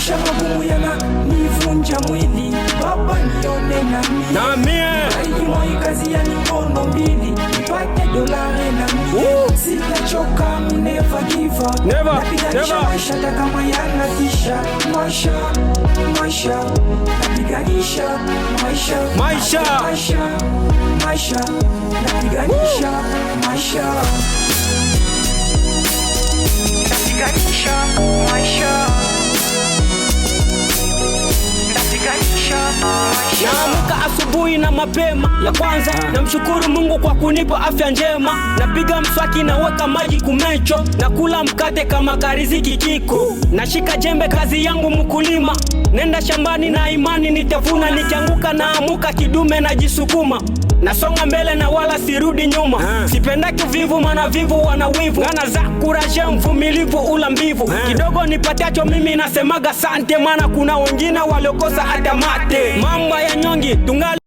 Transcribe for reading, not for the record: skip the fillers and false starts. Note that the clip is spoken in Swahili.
maisha magumu yananivunja mwili, Baba nione na mie naijua hii kazi ya mikono mbili, nipate dolari na mie. Sitachoka, never give up, napiganisha maisha hata kama yanatisha. Maisha napiganisha maisha napiganisha maisha Naamka asubuhi na mapema ya kwanza, namshukuru Mungu kwa kunipa afya njema. Napiga mswaki na weka maji kumecho, na kula mkate kama kariziki kiko. Nashika jembe kazi yangu mkulima, nenda shambani na imani nitavuna. Nikianguka na amuka kidume na jisukuma, nasonga mbele na wala sirudi nyuma. Sipendaki vivu maana vivu wana wivu, ngana za kuraje mvumilivu ula mbivu. Kidogo nipatacho mimi nasemaga sante, maana kuna wengine waliokosa hata mate. Mamba ya nyongi tungali